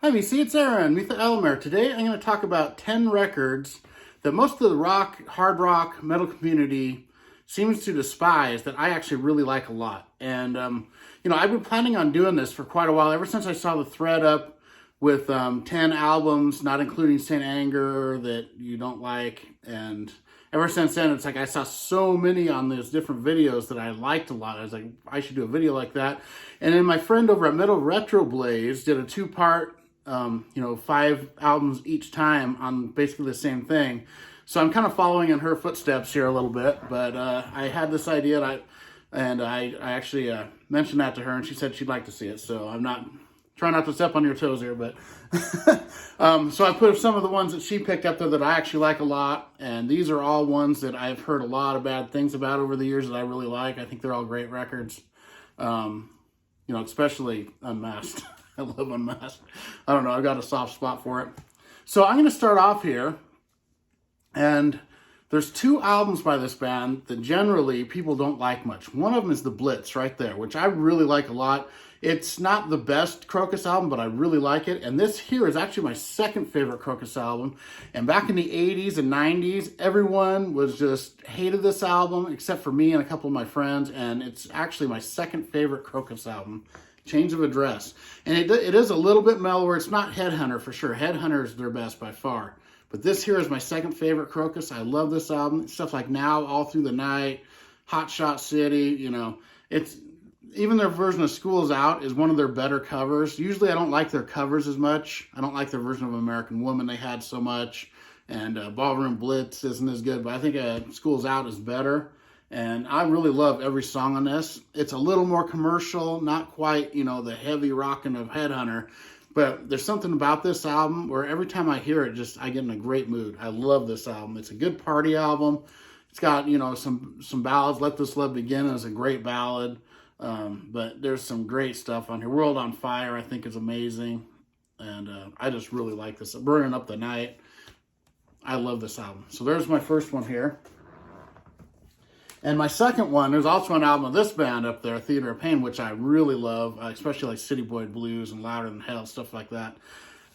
Hi, VC, it's Aaron, Metalheads. Today I'm going to talk about 10 records that most of the hard rock, metal community seems to despise that I actually really like a lot. And, I've been planning on doing this for quite a while, ever since I saw the thread up with 10 albums, not including Saint Anger, that you don't like. And ever since then, it's like I saw so many on those different videos that I liked a lot. I was like, I should do a video like that. And then my friend over at Metal Retro Blaze did a two-part 5 albums each time on basically the same thing. So I'm kind of following in her footsteps here a little bit, but I had this idea and I actually mentioned that to her, and she said she'd like to see it. So I'm not trying not to step on your toes here, but so I put some of the ones that she picked up there that I actually like a lot, and these are all ones that I've heard a lot of bad things about over the years that I really like. I think they're all great records, especially Unmasked. I love Unmasked. I don't know, I've got a soft spot for it. So I'm going to start off here, and there's 2 albums by this band that generally people don't like much. One of them is The Blitz right there, which I really like a lot. It's not the best Krokus album, but I really like it. And this here is actually my second favorite Krokus album. And back in the 80s and 90s, everyone was just hated this album, except for me and a couple of my friends. And it's actually my second favorite Krokus album. Change of Address. And it is a little bit mellower. It's not Headhunter for sure. Headhunter is their best by far. But this here is my second favorite Krokus. I love this album. Stuff like Now, All Through the Night, Hot Shot City, it's even their version of School's Out is one of their better covers. Usually I don't like their covers as much. I don't like their version of American Woman they had so much. And Ballroom Blitz isn't as good, but I think School's Out is better. And I really love every song on this. It's a little more commercial, not quite, the heavy rocking of Headhunter. But there's something about this album where every time I hear it, I get in a great mood. I love this album. It's a good party album. It's got, some ballads. Let This Love Begin is a great ballad. But there's some great stuff on here. World on Fire, I think, is amazing. And I just really like this. Burning Up the Night. I love this album. So there's my first one here. And my second one, there's also an album of this band up there, Theater of Pain, which I really love, especially like City Boy Blues and Louder Than Hell, stuff like that.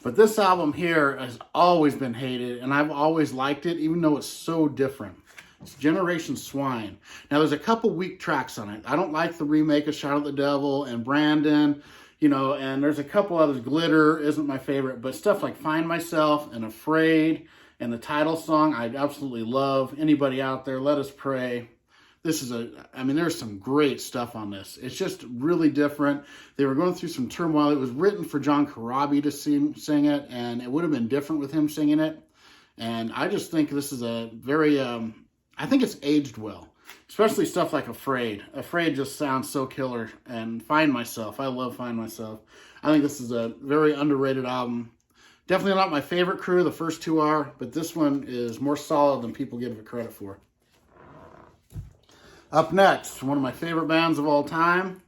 But this album here has always been hated, and I've always liked it, even though it's so different. It's Generation Swine. Now, there's a couple weak tracks on it. I don't like the remake of Shout at the Devil and Brandon, and there's a couple others. Glitter isn't my favorite, but stuff like Find Myself and Afraid and the title song, I absolutely love. Anybody out there, Let Us Pray. There's some great stuff on this. It's just really different. They were going through some turmoil. It was written for John Corabi to sing it, and it would have been different with him singing it. And I just think this is a very, I think it's aged well, especially stuff like Afraid. Afraid just sounds so killer. And Find Myself. I love Find Myself. I think this is a very underrated album. Definitely not my favorite Crüe. The first 2 are, but this one is more solid than people give it credit for. Up next, one of my favorite bands of all time.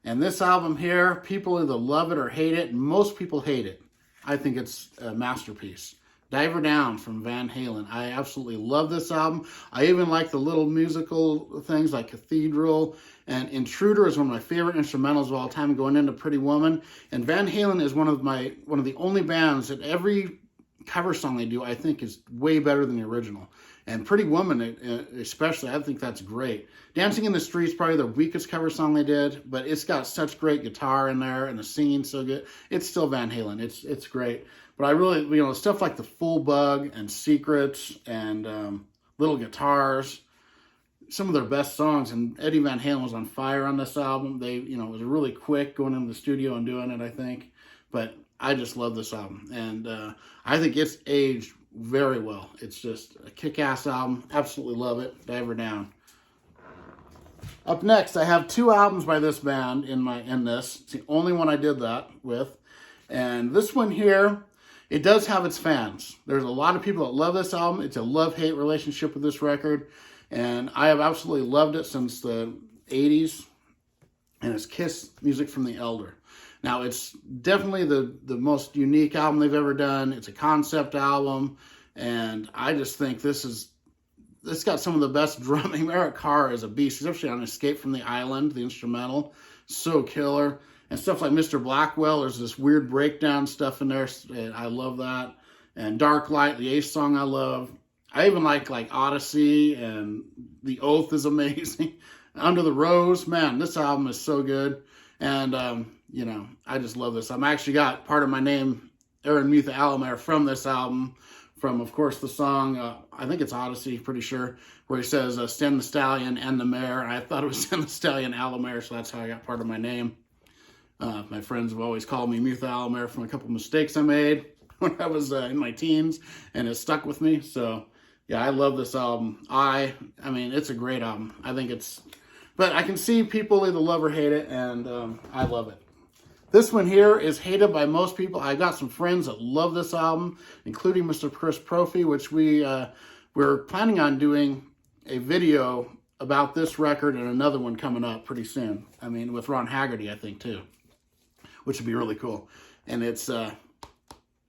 And this album here, people either love it or hate it. Most people hate it. I think it's a masterpiece. Diver Down from Van Halen. I absolutely love this album. I even like the little musical things like Cathedral. And Intruder is one of my favorite instrumentals of all time, going into Pretty Woman. And Van Halen is one of the only bands that every cover song they do, I think, is way better than the original. And Pretty Woman, especially, I think that's great. Dancing in the Street is probably the weakest cover song they did, but it's got such great guitar in there, and the singing's so good. It's still Van Halen. It's great. But I really, stuff like The Full Bug and Secrets and Little Guitars, some of their best songs. And Eddie Van Halen was on fire on this album. It was really quick going into the studio and doing it, I think. But I just love this album. And I think it's aged very well. It's just a kick-ass album. Absolutely love it. Diver Down. Up next, I have 2 albums by this band in this. It's the only one I did that with. And this one here, it does have its fans. There's a lot of people that love this album. It's a love-hate relationship with this record. And I have absolutely loved it since the 80s. And it's Kiss Music from the Elder. Now, it's definitely the most unique album they've ever done. It's a concept album, and I just think it's got some of the best drumming. Eric Carr is a beast, especially on Escape from the Island, the instrumental. So killer. And stuff like Mr. Blackwell, there's this weird breakdown stuff in there. And I love that. And Dark Light, the Ace song, I love. I even like Odyssey, and The Oath is amazing. Under the Rose, man, this album is so good. And, you know, I just love this. I'm actually got part of my name, Aaron Mutha Alamare, from this album. From, of course, the song, I think it's Odyssey, pretty sure, where he says, Sten the Stallion and the Mare. I thought it was Sten the Stallion Alamare, so that's how I got part of my name. My friends have always called me Mutha Alamare from a couple mistakes I made when I was in my teens, and it stuck with me. So, yeah, I love this album. I mean, it's a great album. I think it's, but I can see people either love or hate it, and I love it. This one here is hated by most people. I got some friends that love this album, including Mr. Chris Prophy, which we're planning on doing a video about this record and another one coming up pretty soon. I mean, with Ron Haggerty, I think, too, which would be really cool. And it's The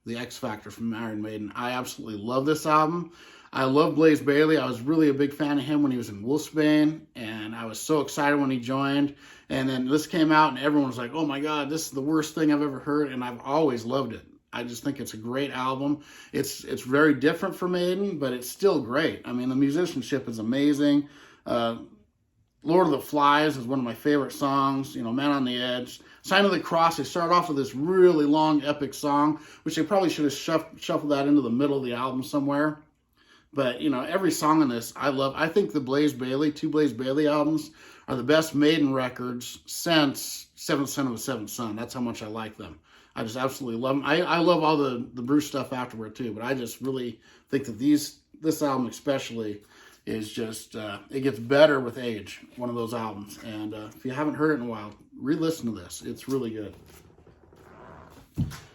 X Factor from Iron Maiden. I absolutely love this album. I love Blaze Bayley. I was really a big fan of him when he was in Wolfsbane, and I was so excited when he joined. And then this came out, and everyone was like, oh my God, this is the worst thing I've ever heard, and I've always loved it. I just think it's a great album. It's very different from Maiden, but it's still great. I mean, the musicianship is amazing. Lord of the Flies is one of my favorite songs. You know, Man on the Edge. Sign of the Cross, they start off with this really long, epic song, which they probably should have shuffled that into the middle of the album somewhere. But, you know, every song on this, I love. I think the two Blaze Bayley albums are the best Maiden records since Seventh Son of a Seventh Son. That's how much I like them. I just absolutely love them. I love all the Bruce stuff afterward, too. But I just really think that this album especially is just, it gets better with age. One of those albums. And if you haven't heard it in a while, re-listen to this. It's really good.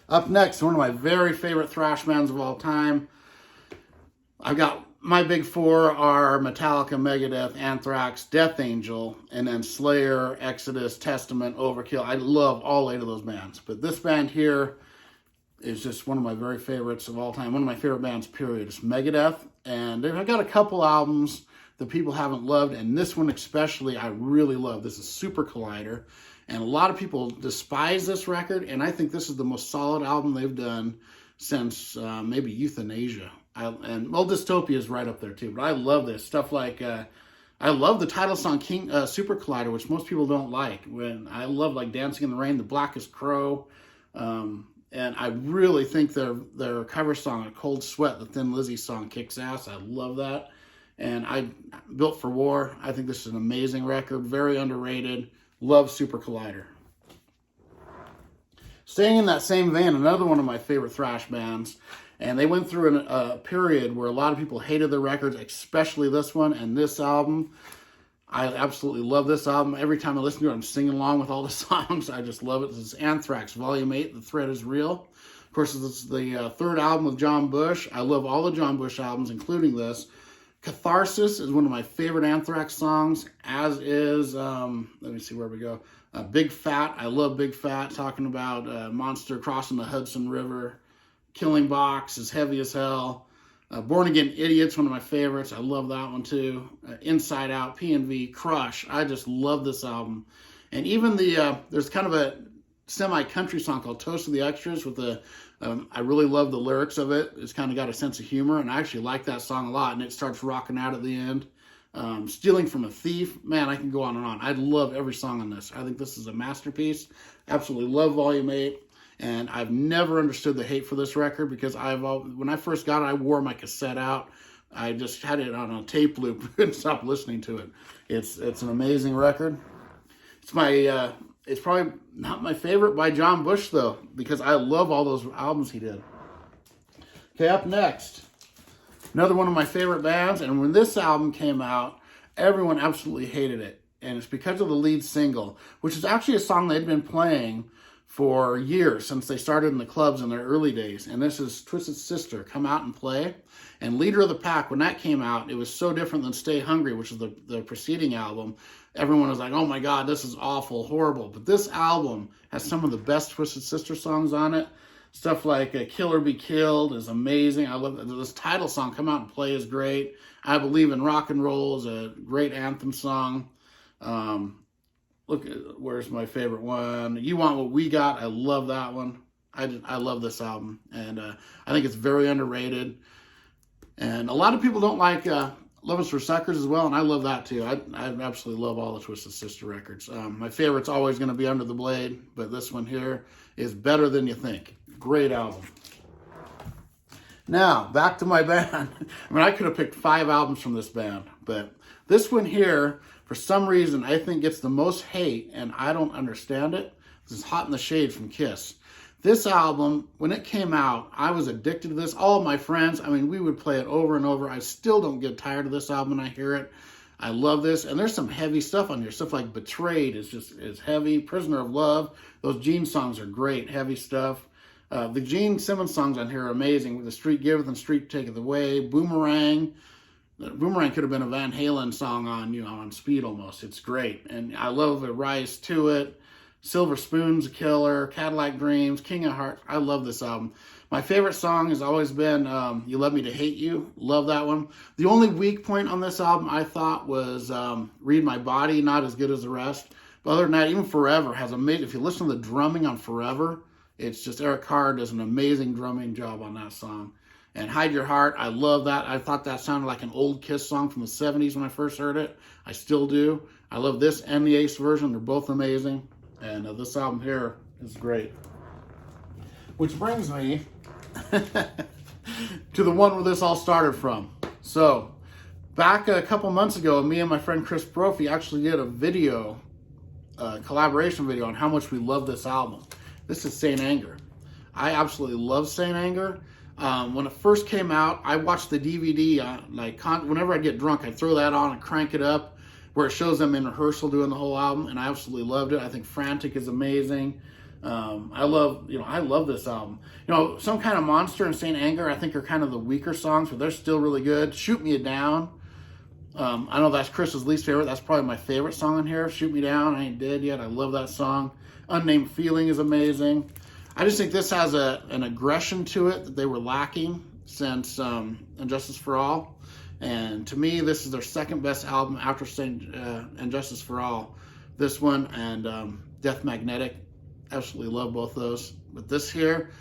Up next, one of my very favorite thrash bands of all time. I've got my big four are Metallica, Megadeth, Anthrax, Death Angel, and then Slayer, Exodus, Testament, Overkill. I love all 8 of those bands. But this band here is just one of my very favorites of all time. One of my favorite bands, period. It's Megadeth. And I've got a couple albums that people haven't loved. And this one especially, I really love. This is Super Collider. And a lot of people despise this record. And I think this is the most solid album they've done since maybe Euthanasia. Well, Dystopia is right up there too, but I love this stuff. Like I love the title song Super Collider, which most people don't like. When I love like Dancing in the Rain, The Blackest Crow, and I really think their cover song, A Cold Sweat, the Thin Lizzy song, kicks ass. I love that. And Built for War, I think this is an amazing record, very underrated. Love Super Collider. Staying in that same vein, another one of my favorite thrash bands. And they went through a period where a lot of people hated their records, especially this one and this album. I absolutely love this album. Every time I listen to it, I'm singing along with all the songs. I just love it. This is Anthrax, Volume 8, The Threat is Real. Of course, this is the third album with John Bush. I love all the John Bush albums, including this. Catharsis is one of my favorite Anthrax songs, as is, let me see where we go. Big Fat. I love Big Fat, talking about monster crossing the Hudson River. Killing Box is heavy as hell. Born Again Idiots, one of my favorites. I love that one too. Inside Out, P&V, Crush. I just love this album. And even there's kind of a semi-country song called Toast of the Extras with I really love the lyrics of it. It's kind of got a sense of humor, and I actually like that song a lot. And it starts rocking out at the end. Stealing from a Thief. Man, I can go on and on. I love every song on this. I think this is a masterpiece. Absolutely love Volume 8. And I've never understood the hate for this record because when I first got it, I wore my cassette out. I just had it on a tape loop and stopped listening to it. It's an amazing record. It's probably not my favorite by John Bush though, because I love all those albums he did. Okay, up next, another one of my favorite bands. And when this album came out, everyone absolutely hated it. And it's because of the lead single, which is actually a song they'd been playing for years, since they started in the clubs in their early days. And this is Twisted Sister, Come Out and Play. And Leader of the Pack, when that came out, it was so different than Stay Hungry, which is the preceding album. Everyone was like, oh my God, this is awful, horrible. But this album has some of the best Twisted Sister songs on it. Stuff like Kill or Be Killed is amazing. I love this title song, Come Out and Play, is great. I Believe in Rock and Roll is a great anthem song. look at, where's my favorite one? You Want What We Got. I love that one. I love this album, and I think it's very underrated. And a lot of people don't like Love Is for Suckers as well, and I love that too. I absolutely love all the Twisted Sister records. My favorite's always going to be Under the Blade, but this one here is Better Than You Think. Great album. Now, back to my band. I mean, I could have picked 5 albums from this band, but this one here, for some reason, I think gets the most hate, and I don't understand it. This is Hot in the Shade from Kiss. This album, when it came out, I was addicted to this. All of my friends, I mean, we would play it over and over. I still don't get tired of this album when I hear it. I love this. And there's some heavy stuff on here. Stuff like Betrayed is heavy. Prisoner of Love. Those Gene songs are great, heavy stuff. The Gene Simmons songs on here are amazing. With The Street Giveth and Street Taketh Away. Boomerang. Boomerang could have been a Van Halen song on Speed almost. It's great. And I love the Rise to It. Silver Spoon's a killer. Cadillac Dreams. King of Hearts. I love this album. My favorite song has always been You Love Me to Hate You. Love that one. The only weak point on this album I thought was Read My Body. Not as good as the rest. But other than that, even Forever has amazing. If you listen to the drumming on Forever, it's just Eric Carr does an amazing drumming job on that song. And Hide Your Heart, I love that. I thought that sounded like an old Kiss song from the 70s when I first heard it. I still do. I love this and the Ace version. They're both amazing. And this album here is great. Which brings me to the one where this all started from. So, back a couple months ago, me and my friend Chris Brophy actually did a video, collaboration video on how much we love this album. This is Saint Anger. I absolutely love Saint Anger. When it first came out, I watched the DVD. Whenever I get drunk, I throw that on and crank it up, where it shows them in rehearsal doing the whole album, and I absolutely loved it. I think Frantic is amazing. I love this album. Some Kind of Monster and Saint Anger, I think, are kind of the weaker songs, but they're still really good. Shoot Me Down. I know that's Chris's least favorite. That's probably my favorite song on here. Shoot Me Down, I Ain't Dead Yet. I love that song. Unnamed Feeling is amazing. I just think this has an aggression to it that they were lacking since Injustice for All. And to me, this is their second best album after Injustice for All. This one and Death Magnetic. Absolutely love both those. But this here,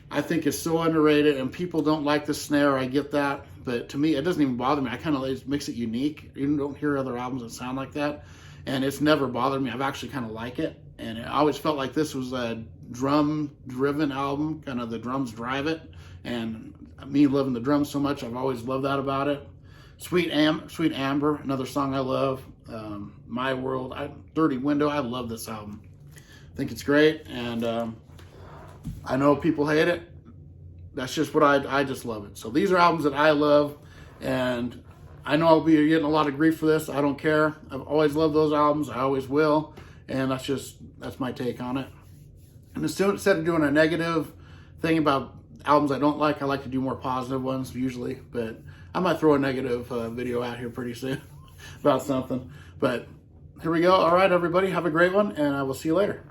I think is so underrated, and people don't like the snare. I get that. But to me, it doesn't even bother me. I kind of it makes it unique. You don't hear other albums that sound like that. And it's never bothered me. I've actually kind of like it. And I always felt like this was a drum-driven album. Kind of the drums drive it. And me loving the drums so much, I've always loved that about it. Sweet Amber, another song I love. My World, Dirty Window. I love this album. I think it's great. And I know people hate it. That's just what I just love it. So these are albums that I love. And I know I'll be getting a lot of grief for this. I don't care. I've always loved those albums. I always will. And that's my take on it. And instead of doing a negative thing about albums I don't like, I like to do more positive ones usually. But I might throw a negative video out here pretty soon about something. But here we go. All right, everybody. Have a great one. And I will see you later.